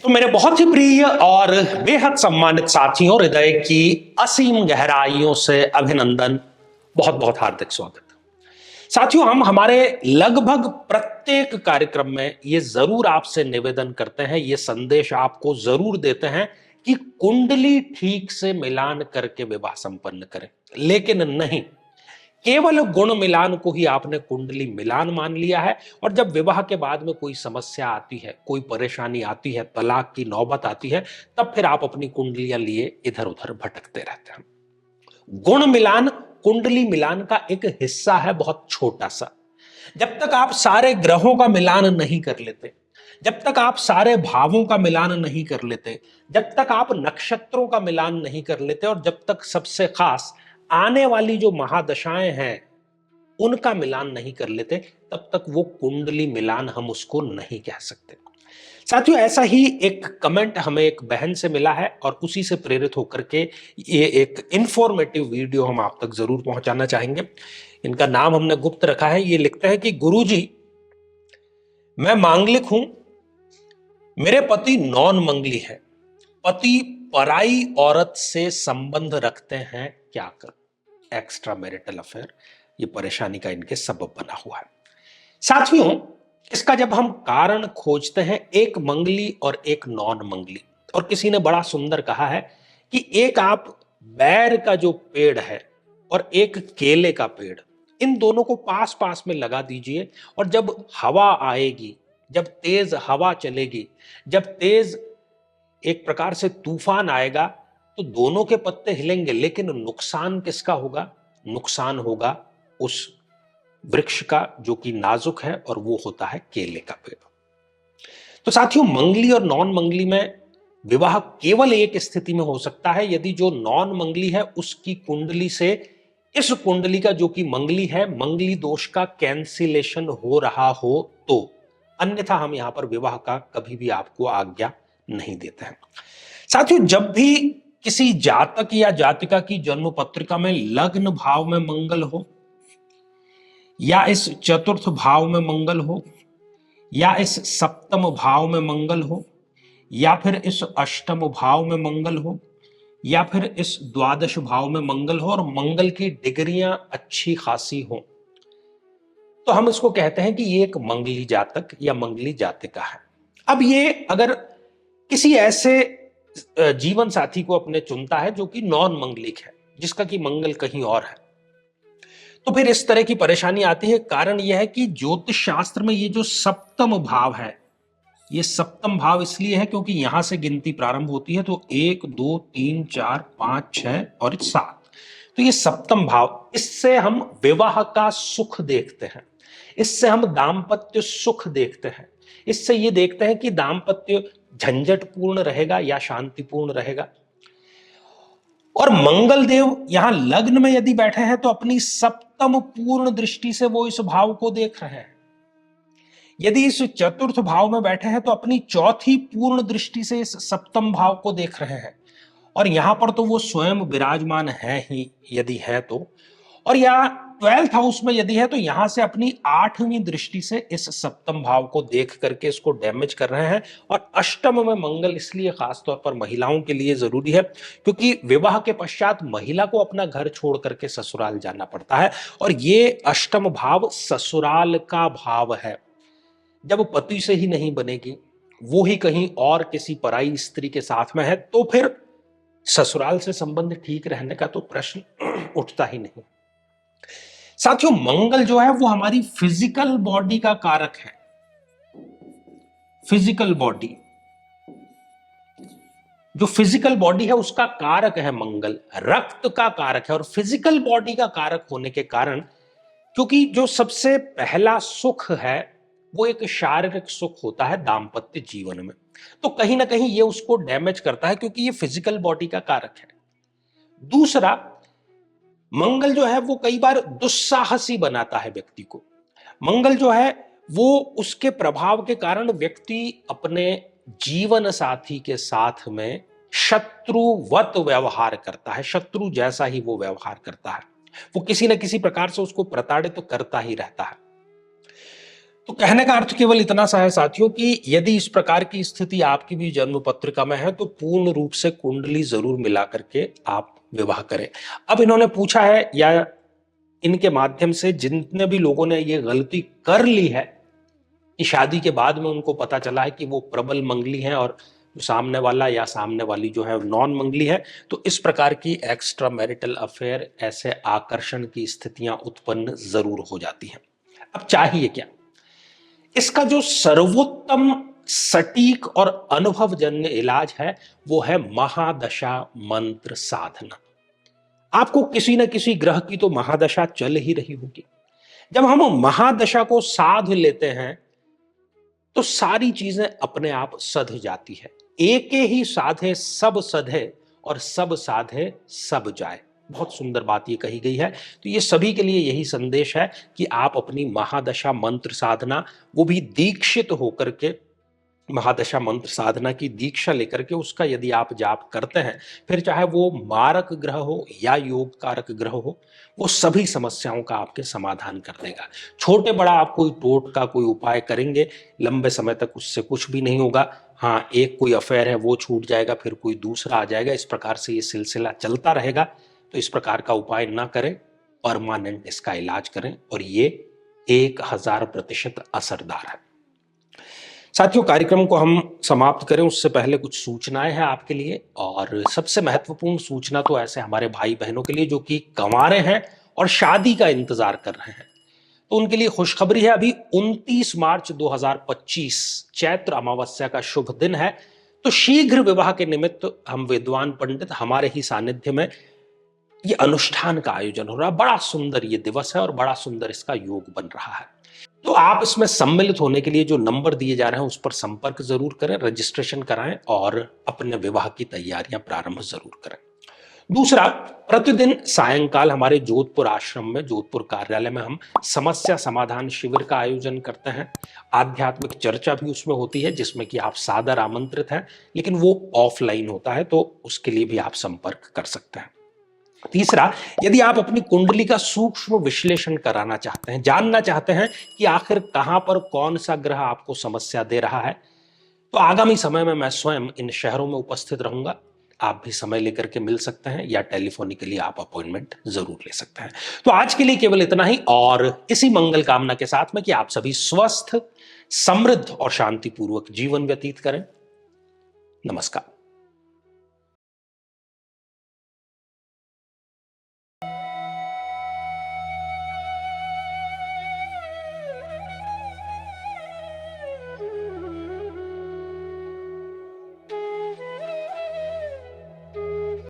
तो मेरे बहुत ही प्रिय और बेहद सम्मानित साथियों, हृदय की असीम गहराइयों से अभिनंदन, बहुत बहुत हार्दिक स्वागत। साथियों, हम हमारे लगभग प्रत्येक कार्यक्रम में ये जरूर आपसे निवेदन करते हैं, ये संदेश आपको जरूर देते हैं कि कुंडली ठीक से मिलान करके विवाह संपन्न करें। लेकिन नहीं, केवल गुण मिलान को ही आपने कुंडली मिलान मान लिया है, और जब विवाह के बाद में कोई समस्या आती है, कोई परेशानी आती है, तलाक की नौबत आती है, तब फिर आप अपनी कुंडलियां लिए इधर उधर भटकते रहते हैं। गुण मिलान कुंडली मिलान का एक हिस्सा है, बहुत छोटा सा। जब तक आप सारे ग्रहों का मिलान नहीं कर लेते, जब तक आप सारे भावों का मिलान नहीं कर लेते, जब तक आप नक्षत्रों का मिलान नहीं कर लेते, और जब तक सबसे खास आने वाली जो महादशाएं हैं उनका मिलान नहीं कर लेते, तब तक वो कुंडली मिलान हम उसको नहीं कह सकते। साथियों, ऐसा ही एक कमेंट हमें एक बहन से मिला है, और उसी से प्रेरित होकर के ये एक इंफॉर्मेटिव वीडियो हम आप तक जरूर पहुंचाना चाहेंगे। इनका नाम हमने गुप्त रखा है। ये लिखते हैं कि गुरुजी, मैं मांगलिक हूं, मेरे पति नॉन मंगली है, पति पराई औरत से संबंध रखते हैं, क्या करूं? एक्स्ट्रा मैरिटल अफेयर ये परेशानी का इनके सबब बना हुआ है। साथियों, इसका जब हम कारण खोजते हैं, एक मंगली और एक नॉन मंगली, और किसी ने बड़ा सुंदर कहा है कि एक आप बैर का जो पेड़ है और एक केले का पेड़, इन दोनों को पास पास में लगा दीजिए, और जब हवा आएगी, जब तेज हवा चलेगी, जब तेज एक प्रकार से तूफान आएगा, तो दोनों के पत्ते हिलेंगे, लेकिन नुकसान किसका होगा? नुकसान होगा उस वृक्ष का जो कि नाजुक है, और वो होता है केले का पेड़। तो साथियों, मंगली और नॉन मंगली में विवाह केवल एक स्थिति में हो सकता है, यदि जो नॉन मंगली है उसकी कुंडली से इस कुंडली का जो कि मंगली है, मंगली दोष का कैंसिलेशन हो रहा हो तो। अन्यथा हम यहां पर विवाह का कभी भी आपको आज्ञा नहीं देते हैं। साथियों, जब भी किसी जातक या जातिका की जन्म पत्रिका में लग्न भाव में मंगल हो, या इस चतुर्थ भाव में मंगल हो, या इस सप्तम भाव में मंगल हो, या फिर इस अष्टम भाव में मंगल हो, या फिर इस द्वादश भाव में मंगल हो, और मंगल की डिग्रियां अच्छी खासी हो, तो हम इसको कहते हैं कि ये एक मंगली जातक या मंगली जातिका है। अब ये अगर किसी ऐसे जीवन साथी को अपने चुनता है जो कि नॉन मंगलिक है, जिसका कि मंगल कहीं और है, तो फिर इस तरह की परेशानी आती है। कारण यह है कि ज्योतिष शास्त्र में ये जो सप्तम भाव है, ये सप्तम भाव इसलिए है क्योंकि यहां से गिनती प्रारंभ होती है, तो 1 2 3 4 5 6 और 7, तो ये सप्तम भाव, इससे हम विवाह का सुख देखते हैं, इससे हम दाम्पत्य सुख देखते हैं, इससे ये देखते हैं कि दाम्पत्य झंझटपूर्ण रहेगा या शांतिपूर्ण रहेगा। और मंगल देव यहां लग्न में यदि बैठे हैं तो अपनी सप्तम पूर्ण दृष्टि से वो इस भाव को देख रहे हैं। यदि इस चतुर्थ भाव में बैठे हैं तो अपनी चौथी पूर्ण दृष्टि से इस सप्तम भाव को देख रहे हैं, और यहां पर तो वो स्वयं विराजमान है ही यदि है तो, और या 12th हाउस में यदि है तो यहां से अपनी 8वीं दृष्टि से इस सप्तम भाव को देख करके इसको डैमेज कर रहे हैं। और अष्टम में मंगल इसलिए खासतौर पर महिलाओं के लिए जरूरी है क्योंकि विवाह के पश्चात महिला को अपना घर छोड़ करके ससुराल जाना पड़ता है, और ये अष्टम भाव ससुराल का भाव है। जब पति से ही नहीं बनेगी, वो ही कहीं और किसी पराई स्त्री के साथ में है, तो फिर ससुराल से संबंध ठीक रहने का तो प्रश्न उठता ही नहीं। साथियों, मंगल जो है वो हमारी फिजिकल बॉडी का कारक है। फिजिकल बॉडी, जो फिजिकल बॉडी है उसका कारक है मंगल, रक्त का कारक है, और फिजिकल बॉडी का कारक होने के कारण, क्योंकि जो सबसे पहला सुख है वो एक शारीरिक सुख होता है दाम्पत्य जीवन में, तो कहीं ना कहीं ये उसको डैमेज करता है क्योंकि ये फिजिकल बॉडी का कारक है। दूसरा, मंगल जो है वो कई बार दुस्साहसी बनाता है व्यक्ति को। मंगल जो है वो उसके प्रभाव के कारण व्यक्ति अपने जीवन साथी के साथ में शत्रुवत व्यवहार करता है, शत्रु जैसा ही वो व्यवहार करता है, वो किसी न किसी प्रकार से उसको प्रताड़ित तो करता ही रहता है। तो कहने का अर्थ केवल इतना सा है साथियों कि यदि इस प्रकार की स्थिति आपकी भी जन्म पत्रिका में है तो पूर्ण रूप से कुंडली जरूर मिला करके आप विवाह करें। अब इन्होंने पूछा है, या इनके माध्यम से जितने भी लोगों ने ये गलती कर ली है कि शादी के बाद में उनको पता चला है कि वो प्रबल मंगली हैं और सामने वाला या सामने वाली जो है नॉन मंगली है, तो इस प्रकार की एक्स्ट्रा मैरिटल अफेयर, ऐसे आकर्षण की स्थितियां उत्पन्न जरूर हो जाती हैं। अब चाहिए क्या? इसका जो सर्वोत्तम, सटीक और अनुभवजन्य इलाज है वो है महादशा मंत्र साधना। आपको किसी न किसी ग्रह की तो महादशा चल ही रही होगी। जब हम महादशा को साध लेते हैं तो सारी चीजें अपने आप सध जाती है। एके ही साधे सब सधे और सब साधे सब जाए। बहुत सुंदर बात ये कही गई है। तो ये सभी के लिए यही संदेश है कि आप अपनी महादशा मंत्र साधना, वो भी दीक्षित होकर के, महादशा मंत्र साधना की दीक्षा लेकर के उसका यदि आप जाप करते हैं, फिर चाहे वो मारक ग्रह हो या योग कारक ग्रह हो, वो सभी समस्याओं का आपके समाधान कर देगा। छोटे बड़ा आप कोई टोटका, कोई उपाय करेंगे, लंबे समय तक उससे कुछ भी नहीं होगा। हाँ, एक कोई अफेयर है वो छूट जाएगा, फिर कोई दूसरा आ जाएगा, इस प्रकार से ये सिलसिला चलता रहेगा। तो इस प्रकार का उपाय ना करें, परमानेंट इसका इलाज करें, और ये 1000% असरदार है। साथियों, कार्यक्रम को हम समाप्त करें उससे पहले कुछ सूचनाएं हैं आपके लिए। और सबसे महत्वपूर्ण सूचना तो ऐसे हमारे भाई बहनों के लिए जो कि कंवारे हैं और शादी का इंतजार कर रहे हैं, तो उनके लिए खुशखबरी है। अभी 29 मार्च 2025 चैत्र अमावस्या का शुभ दिन है। तो शीघ्र विवाह के निमित्त हम विद्वान पंडित हमारे ही सानिध्य में ये अनुष्ठान का आयोजन हो रहा है। बड़ा सुंदर ये दिवस है और बड़ा सुंदर इसका योग बन रहा है। तो आप इसमें सम्मिलित होने के लिए जो नंबर दिए जा रहे हैं उस पर संपर्क जरूर करें, रजिस्ट्रेशन कराएं और अपने विवाह की तैयारियां प्रारंभ जरूर करें। दूसरा, प्रतिदिन सायंकाल हमारे जोधपुर आश्रम में, जोधपुर कार्यालय में हम समस्या समाधान शिविर का आयोजन करते हैं। आध्यात्मिक चर्चा भी उसमें होती है जिसमें कि आप सादर आमंत्रित हैं, लेकिन वो ऑफलाइन होता है, तो उसके लिए भी आप संपर्क कर सकते हैं। तीसरा, यदि आप अपनी कुंडली का सूक्ष्म विश्लेषण कराना चाहते हैं, जानना चाहते हैं कि आखिर कहां पर कौन सा ग्रह आपको समस्या दे रहा है, तो आगामी समय में मैं स्वयं इन शहरों में उपस्थित रहूंगा। आप भी समय लेकर के मिल सकते हैं या टेलीफोनिकली आप अपॉइंटमेंट जरूर ले सकते हैं। तो आज के लिए केवल इतना ही, और इसी मंगल कामना के साथ में कि आप सभी स्वस्थ, समृद्ध और शांतिपूर्वक जीवन व्यतीत करें। नमस्कार।